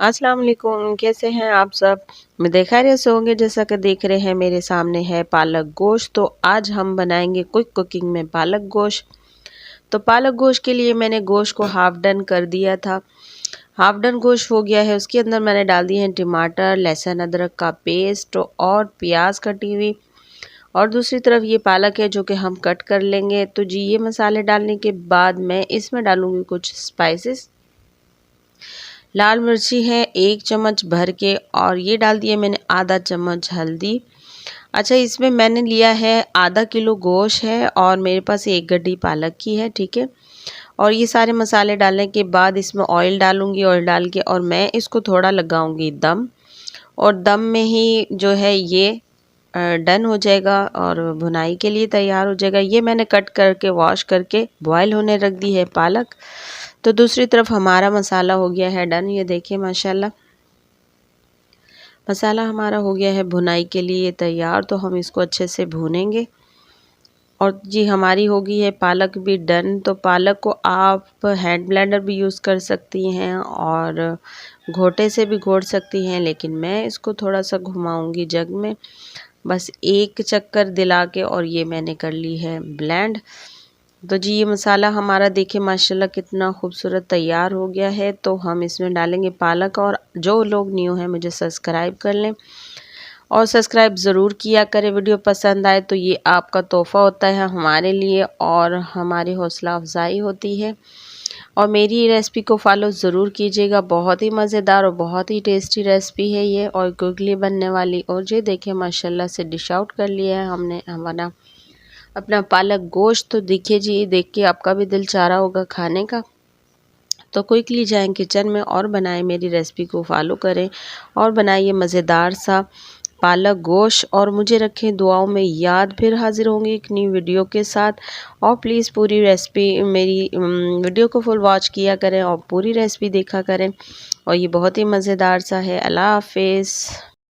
अस्सलाम वालेकुम, कैसे हैं आप सब? उम्मीद खैरियत से होंगे। जैसा कि देख रहे हैं मेरे सामने है पालक गोश्त। तो आज हम बनाएंगे क्विक कुकिंग में पालक गोश्त। तो पालक गोश्त के लिए मैंने गोश्त को हाफ डन कर दिया था। हाफ डन गोश्त हो गया है, उसके अंदर मैंने डाल दिए हैं टमाटर, लहसुन अदरक का पेस्ट और प्याज कटी हुई। और दूसरी तरफ ये पालक है जो कि हम कट कर लेंगे। तो जी ये मसाले डालने के बाद मैं इसमें डालूंगी कुछ स्पाइसेस। लाल मिर्ची है 1 चम्मच भर के, और ये डाल दिए मैंने आधा चम्मच हल्दी। अच्छा, इसमें मैंने लिया है आधा किलो गोश्त है और मेरे पास एक गड्डी पालक की है, ठीक है। और ये सारे मसाले डालने के बाद इसमें ऑयल डालूंगी। ऑयल डाल के और मैं इसको थोड़ा लगाऊंगी दम, और दम में ही जो है ये डन हो जाएगा और भुनाई के लिए तैयार हो जाएगा। ये मैंने कट करके वॉश करके बॉयल होने रख दी है पालक। तो दूसरी तरफ हमारा मसाला हो गया है डन। ये देखिए माशाल्लाह मसाला हमारा हो गया है भुनाई के लिए तैयार। तो हम इसको अच्छे से भूनेंगे। और जी हमारी हो गई है पालक भी डन। तो पालक को आप हैंड ब्लेंडर भी यूज़ कर सकती हैं और घोटे से भी घोट सकती हैं, लेकिन मैं इसको थोड़ा सा घुमाऊंगी जग में, बस एक चक्कर दिला के, और ये मैंने कर ली है ब्लेंड। तो जी ये मसाला हमारा देखिए माशाल्लाह कितना खूबसूरत तैयार हो गया है। तो हम इसमें डालेंगे पालक। और जो लोग न्यू हैं मुझे सब्सक्राइब कर लें और सब्सक्राइब ज़रूर किया करें। वीडियो पसंद आए तो ये आपका तोहफ़ा होता है हमारे लिए और हमारी हौसला अफजाई होती है। और मेरी रेसिपी को फॉलो ज़रूर कीजिएगा। बहुत ही मज़ेदार और बहुत ही टेस्टी रेसिपी है ये, और क्विकली बनने वाली। और ये देखिए माशाल्लाह से डिश आउट कर लिया है हमने हमारा अपना पालक गोश्त। तो देखिए जी, देख के आपका भी दिल चाह रहा होगा खाने का। तो क्विकली जाएं किचन में और बनाएं, मेरी रेसिपी को फॉलो करें और बनाइए मज़ेदार सा पालक गोश्त। और मुझे रखें दुआओं में याद। फिर हाजिर होंगी एक नई वीडियो के साथ। और प्लीज़ पूरी रेसिपी मेरी वीडियो को फुल वॉच किया करें और पूरी रेसिपी देखा करें। और ये बहुत ही मज़ेदार सा है। अल्लाह हाफिज़।